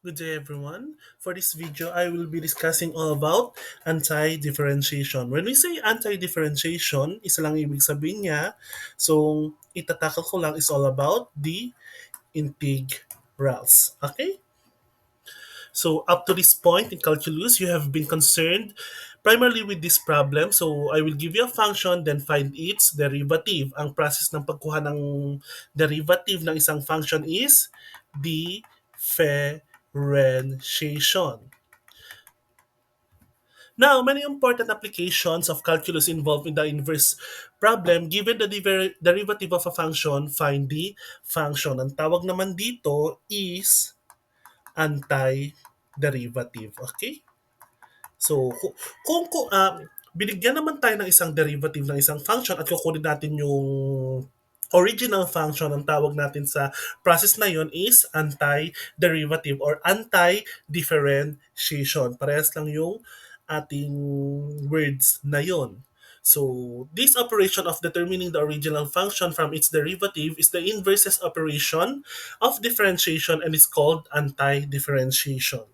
Good day everyone. For this video, I will be discussing all about anti-differentiation. When we say anti-differentiation, isa lang ibig sabihin niya. So, itatakal ko lang is all about the integrals. Okay? So, up to this point in calculus, you have been concerned primarily with this problem. So, I will give you a function, then find its derivative. Ang process ng pagkuha ng derivative ng isang function is differentiation. Now, many important applications of calculus involved in the inverse problem. Given the derivative of a function, find the function. Ang tawag naman dito is anti-derivative. Okay? So, kung binigyan naman tayo ng isang derivative ng isang function at kukunin natin yung original function, ang tawag natin sa process na yon is anti-derivative or anti-differentiation. Parehas lang yung ating words na yon. So, this operation of determining the original function from its derivative is the inverses operation of differentiation and is called anti-differentiation.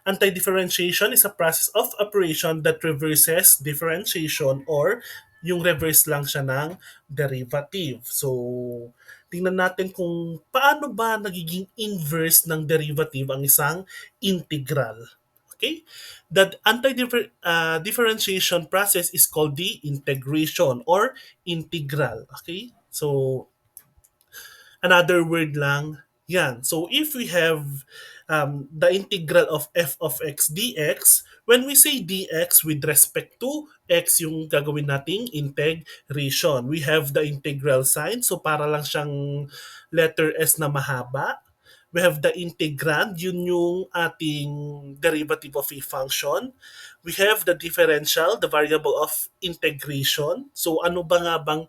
Anti-differentiation is a process of operation that reverses differentiation or yung reverse lang siya ng derivative. So, tingnan natin kung paano ba nagiging inverse ng derivative ang isang integral. Okay? The anti-differentiation process is called the integration or integral. Okay? So, another word lang yan. So if we have the integral of f of x dx, when we say dx with respect to x yung gagawin nating integration. We have the integral sign. So para lang siyang letter S na mahaba. We have the integrand, yun yung ating derivative of a function. We have the differential, the variable of integration. So ano nga bang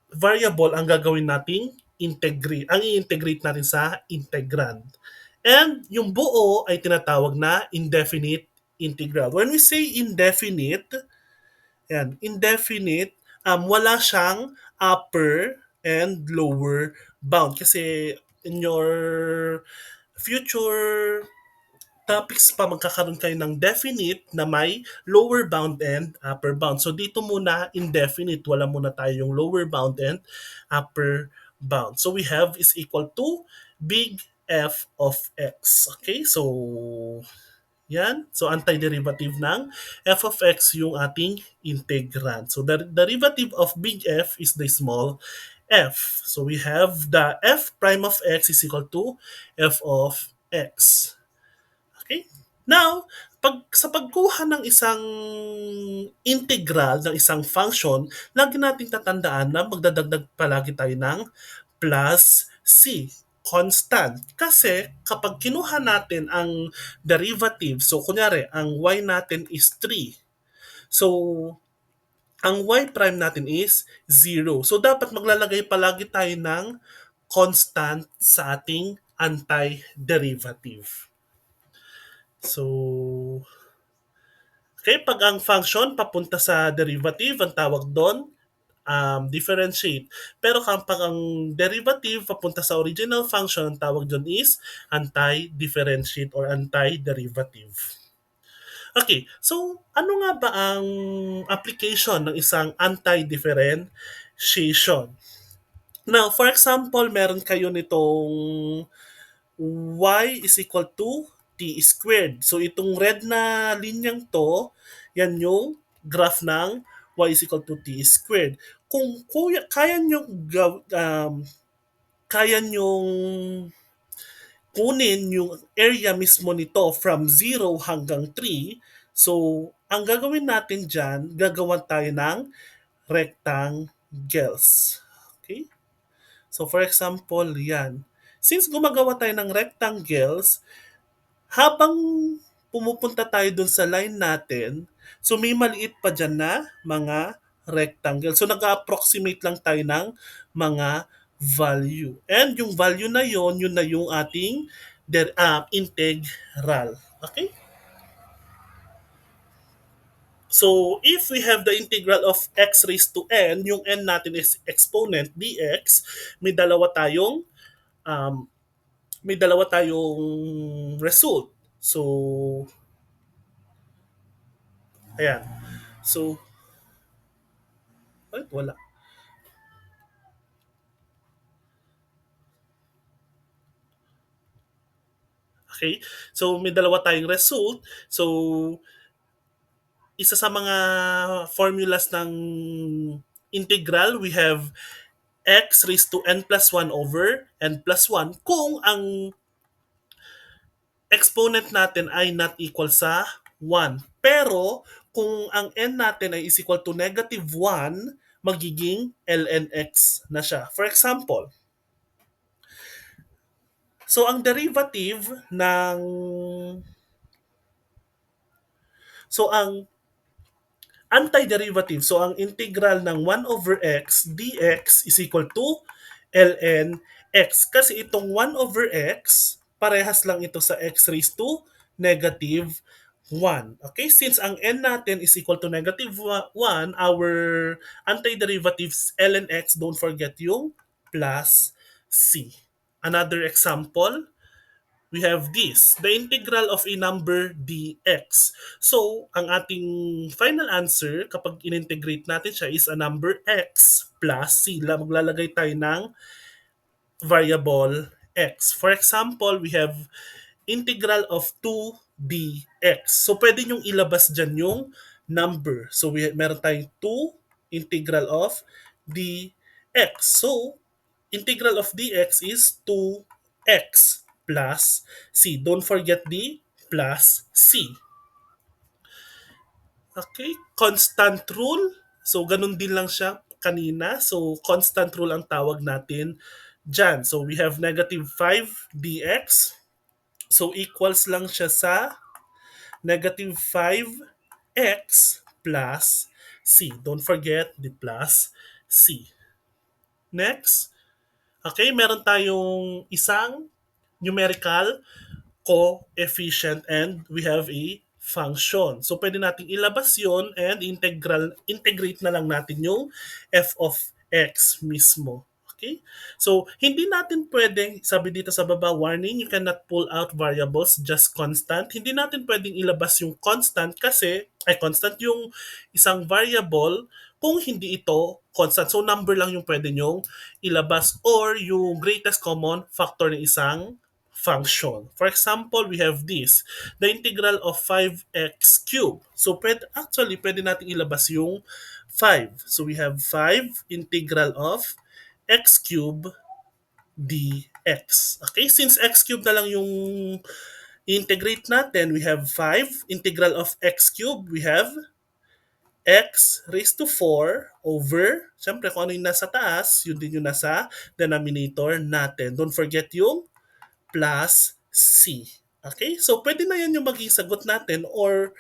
variable ang gagawin nating i-integrate natin sa integrand. And yung buo ay tinatawag na indefinite integral. When we say indefinite, indefinite, wala siyang upper and lower bound. Kasi in your future topics pa magkakaroon kayo ng definite na may lower bound and upper bound. So dito muna indefinite, wala muna tayo yung lower bound and upper bound. So we have is equal to big F of x. Okay, so yan. So antiderivative ng f of x yung ating integrand. So the derivative of big F is the small f. So we have the f prime of x is equal to f of x. Okay? Now, sa pagkuha ng isang integral ng isang function, lagi nating tatandaan na magdadagdag palagi tayo ng plus c, constant. Kasi kapag kinuha natin ang derivative, so kunyari, ang y natin is 3. So, ang y prime natin is 0. So, dapat maglalagay palagi tayo ng constant sa ating antiderivative. So, okay, pag ang function papunta sa derivative, ang tawag doon, differentiate. Pero kapag ang derivative papunta sa original function, ang tawag doon is anti-differentiate or anti-derivative. Okay, so ano nga ba ang application ng isang anti-differentiation? Now, for example, meron kayo nitong y is equal to t squared. So itong red na linyang to, yan yung graph ng y is equal to t squared. Kung kaya nyo kaya nyong kunin yung area mismo nito from 0 hanggang 3, so ang gagawin natin dyan, gagawan tayo ng rectangles. Okay? So for example, yan. Since gumagawa tayo ng rectangles, habang pumupunta tayo dun sa line natin, so may maliit pa dyan na mga rectangle. So nag-approximate lang tayo ng mga value. And yung value na yon, yun na yung ating integral. Okay? So, if we have the integral of x raised to n, yung n natin is exponent dx, may dalawa tayong um, may dalawa tayong result. So, ayan. So, ay, wala. Okay? So, may dalawa tayong result. So, isa sa mga formulas ng integral, we have x raised to n plus 1 over n plus 1 kung ang exponent natin ay not equal sa 1. Pero kung ang n natin ay is equal to negative 1, magiging ln x na siya. For example, so ang derivative ng so ang antiderivative, so ang integral ng 1 over x dx is equal to ln x. Kasi itong 1 over x, parehas lang ito sa x raised to negative 1. Okay? Since ang n natin is equal to negative 1, our antiderivatives ln x, don't forget yung plus c. Another example, we have this, the integral of a number dx. So, ang ating final answer, kapag in-integrate natin siya, is a number x plus c. Maglalagay tayo ng variable x. For example, we have integral of 2 dx. So, pwede nyong ilabas dyan yung number. So, meron tayong 2 integral of dx. So, integral of dx is 2x plus c. Don't forget the plus c. Okay, constant rule. So, ganun din lang siya kanina. So, constant rule ang tawag natin dyan. So, we have negative 5 dx. So, equals lang siya sa negative 5x plus c. Don't forget the plus c. Next, okay, meron tayong isang numerical coefficient and we have a function. So pwede nating ilabas yon and integrate na lang natin yung f of x mismo. Okay? So hindi natin pwedeng, sabi dito sa baba, warning, you cannot pull out variables, just constant. Hindi natin pwedeng ilabas yung constant kasi, ay constant yung isang variable kung hindi ito constant. So number lang yung pwede nyong ilabas or yung greatest common factor ng isang function. For example, we have this, the integral of 5x cubed. So pwede natin ilabas yung 5. So we have 5 integral of x cubed dx. Okay, since x cubed na lang yung integrate natin, we have 5 integral of x cubed, we have x raised to 4 over, syempre kung ano yung nasa taas, yun din yung nasa denominator natin. Don't forget yung plus C. Okay? So, pwede na yan yung maging sagot natin or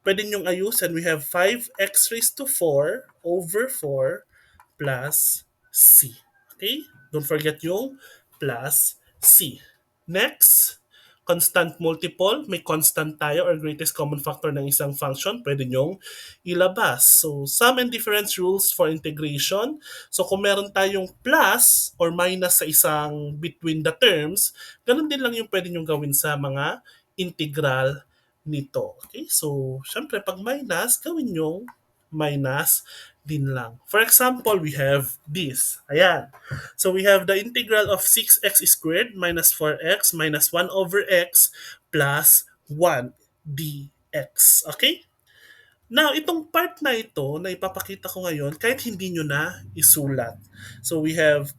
pwede nyong ayusin. We have 5x raised to 4 over 4 plus C. Okay? Don't forget yung plus C. Next, constant multiple. May constant tayo or greatest common factor ng isang function. Pwede nyong ilabas. So, sum and difference rules for integration. So, kung meron tayong plus or minus sa isang between the terms, ganun din lang yung pwede nyong gawin sa mga integral nito. Okay? So, syempre, pag minus, gawin yung minus din lang. For example, we have this. Ayan. So, we have the integral of 6x squared minus 4x minus 1 over x plus 1 dx. Okay? Now, itong part na ito na ipapakita ko ngayon, kahit hindi nyo na isulat. So, we have,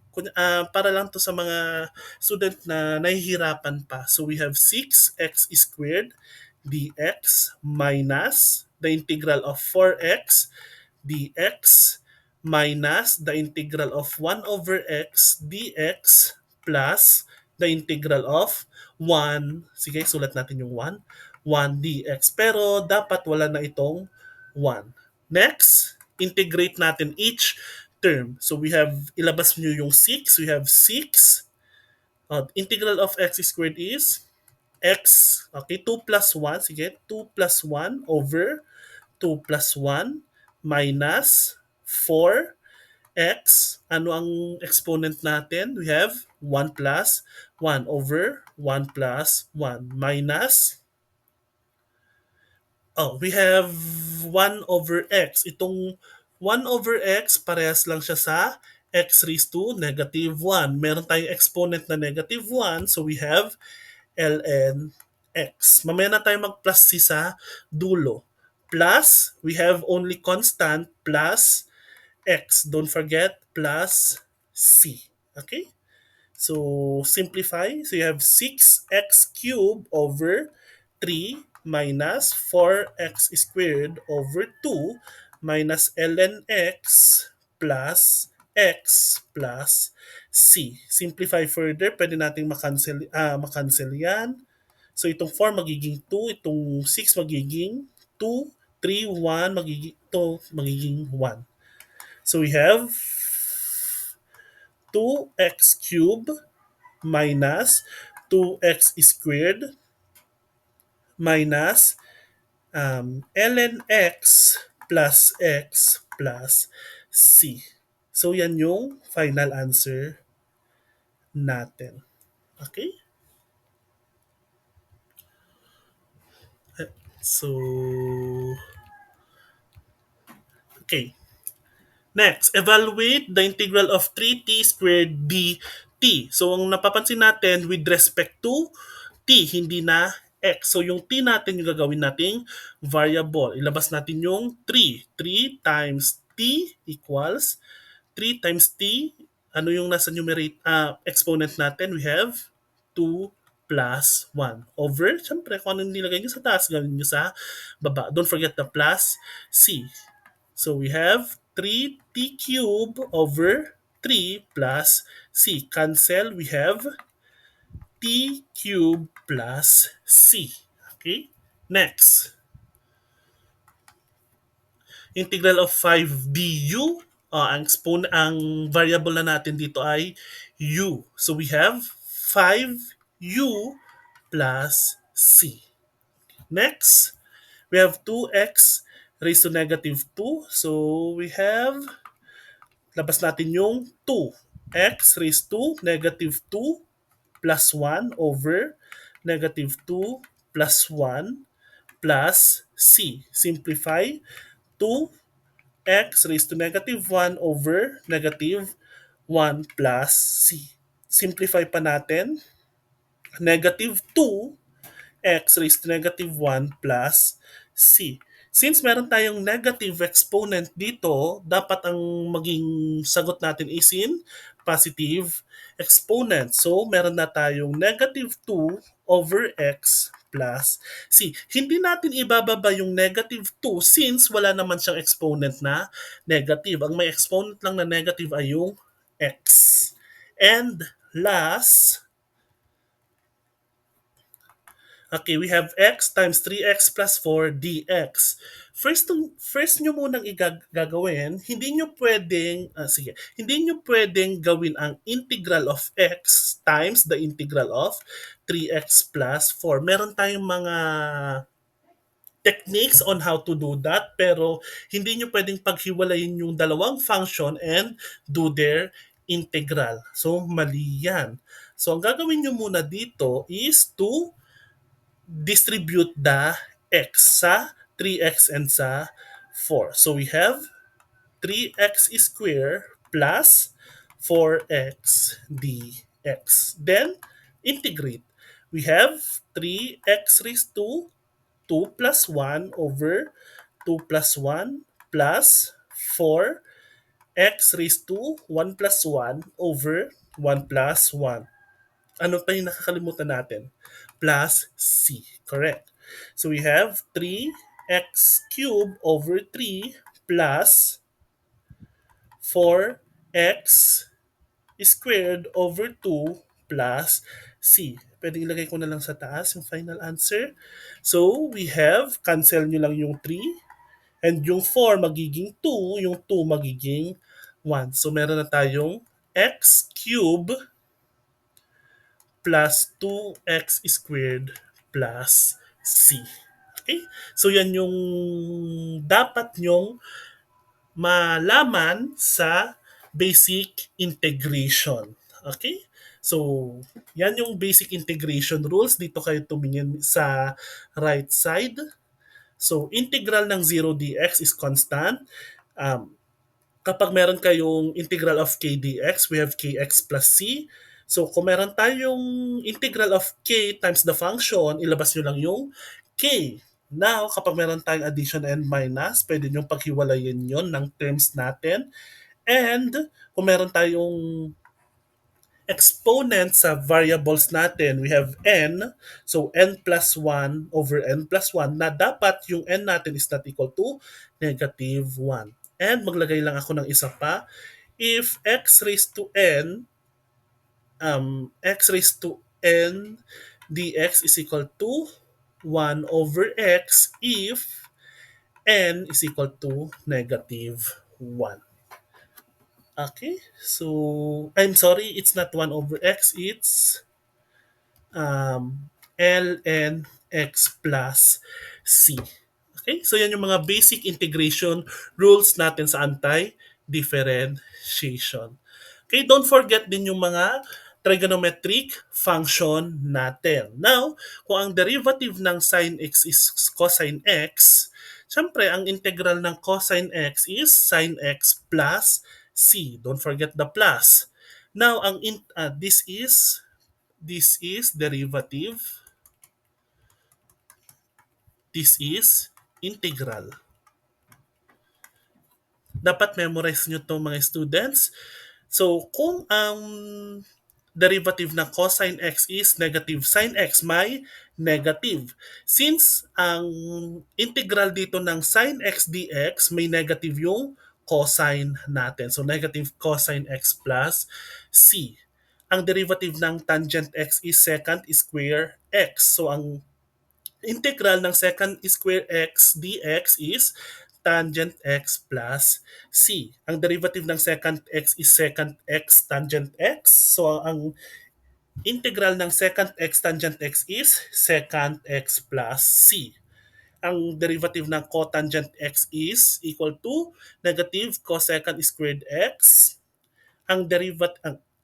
para lang to sa mga student na nahihirapan pa. So, we have 6x squared dx minus the integral of 4x dx minus the integral of 1 over x dx plus the integral of 1, sige, sulat natin yung 1 dx. Pero dapat wala na itong 1. Next, integrate natin each term. So we have, ilabas nyo yung 6. We have 6. Integral of x squared is x, okay, 2 plus 1, sige, 2 plus 1 over 2 plus 1 minus 4 x, ano ang exponent natin? We have 1 plus 1 over 1 plus 1 minus, we have 1 over x. Itong 1 over x, parehas lang siya sa x raised to negative 1. Meron tayong exponent na negative 1, so we have ln x. Mamaya na tayo mag-plus c sa dulo. Plus, we have only constant plus x. Don't forget, plus c. Okay? So, simplify. So, you have 6x cubed over 3 minus 4x squared over 2 minus ln x plus c. Simplify further, pwede nating makancel yan. So, itong 4 magiging 2, itong 6 magiging 2, 3, 1, magiging 1. So, we have 2x cubed minus 2x squared minus ln x plus c. So, yan yung final answer natin. Okay? So, okay. Next, evaluate the integral of 3t squared dt. So, ang napapansin natin with respect to t, hindi na x. So, yung t natin yung gagawin nating variable. Ilabas natin yung 3. 3 times t equals 3 times t. Ano yung nasa exponent natin? We have 2 plus 1 over, syempre, kung ano nilagay nyo sa taas, gawin nyo sa baba. Don't forget the plus c. So we have 3t cube over 3 plus c. Cancel, we have t cube plus c. Okay? Next, integral of 5 du. Ang variable na natin dito ay u. So we have 5u plus c. Next, we have 2x raised to negative 2. So we have, labas natin yung 2. X raised to negative 2 plus 1 over negative 2 plus 1 plus c. Simplify, 2x raised to negative 1 over negative 1 plus c. Simplify pa natin, negative 2 x raised to negative 1 plus c. Since meron tayong negative exponent dito, dapat ang maging sagot natin is in positive exponent. So, meron na tayong negative 2 over x plus c. Hindi natin ibababa yung negative 2 since wala naman siyang exponent na negative. Ang may exponent lang na negative ay yung x. And last, okay, we have x times 3x plus 4 dx. First nyo munang gagawin, hindi nyo pwedeng gawin ang integral of x times the integral of 3x plus 4. Meron tayong mga techniques on how to do that, pero hindi nyo pwedeng paghiwalayin yung dalawang function and do their integral. So, mali yan. So, ang gagawin nyo muna dito is to distribute the x sa 3x and sa 4. So we have 3x squared plus 4x dx. Then integrate. We have 3x raised to 2 plus 1 over 2 plus 1 plus 4x raised to 1 plus 1 over 1 plus 1. Ano pa yung nakakalimutan natin? Plus c. Correct. So we have 3x cubed over 3 plus 4x squared over 2 plus c. Pwede ilagay ko na lang sa taas yung final answer. So we have, cancel nyo lang yung 3, and yung 4 magiging 2, yung 2 magiging 1. So meron na tayong x cubed plus 2x squared plus c. Okay? So yan yung dapat nyong malaman sa basic integration. Okay? So, yan yung basic integration rules. Dito kayo tumingin sa right side. So, integral ng 0 dx is constant. Um, Kapag meron kayong integral of k dx, we have kx plus c. So, kung meron tayong integral of k times the function, ilabas nyo lang yung k. Now, kapag meron tayong addition and minus, pwede nyo paghiwalayin yon ng terms natin. And kung meron tayong exponent sa variables natin, we have n. So, n plus 1 over n plus 1 na dapat yung n natin is not equal to negative 1. And maglagay lang ako ng isa pa. If x raised to n, x raised to n dx is equal to 1 over x if n is equal to negative 1. Okay, so I'm sorry, it's not 1 over x, it's ln x plus c. Okay, so yan yung mga basic integration rules natin sa anti-differentiation. Okay, don't forget din yung mga trigonometric function natin. Now, kung ang derivative ng sine x is cosine x, syempre ang integral ng cosine x is sine x plus c. Don't forget the plus. Now, this is derivative, this is integral. Dapat memorize nyo to mga students. So, kung ang derivative ng cosine x is negative sine x, may negative. Since ang integral dito ng sine x dx, may negative yung cosine natin. So, negative cosine x plus c. Ang derivative ng tangent x is secant square x. So, ang integral ng secant square x dx is tangent x plus c. Ang derivative ng secant x is secant x tangent x. So, ang integral ng secant x tangent x is secant x plus c. Ang derivative ng cotangent x is equal to negative cosecant squared x. Ang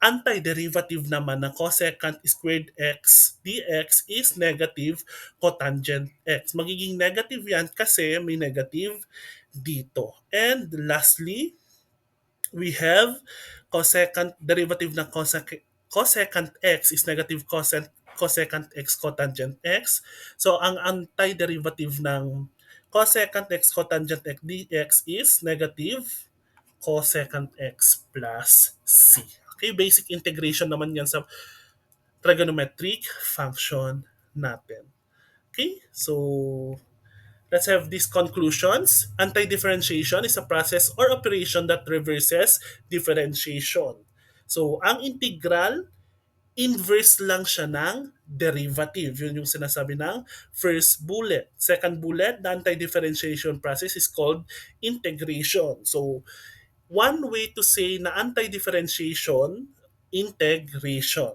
antiderivative naman ng cosecant squared x dx is negative cotangent x. Magiging negative yan kasi may negative dito. And lastly, we have derivative ng cosecant x is negative cosecant x cotangent x. So, ang antiderivative ng cosecant x cotangent x dx is negative cosecant x plus c. Okay, basic integration naman yan sa trigonometric function natin. Okay, so let's have these conclusions. Anti-differentiation is a process or operation that reverses differentiation. So, ang integral, inverse lang siya ng derivative. Yun yung sinasabi ng first bullet. Second bullet, the anti-differentiation process is called integration. So, one way to say na anti-differentiation, integration.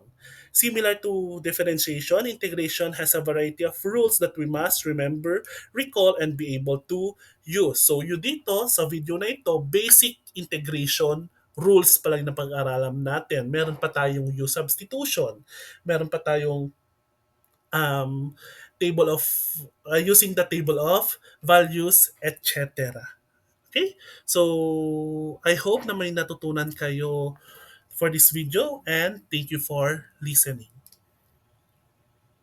Similar to differentiation, integration has a variety of rules that we must remember, recall, and be able to use. So, yun dito, sa video na ito, basic integration rules pa lang na pag-aralan natin. Meron pa tayong use substitution. Meron pa tayong um, table of, using the table of values, etc. Okay? So, I hope na may natutunan kayo for this video and thank you for listening.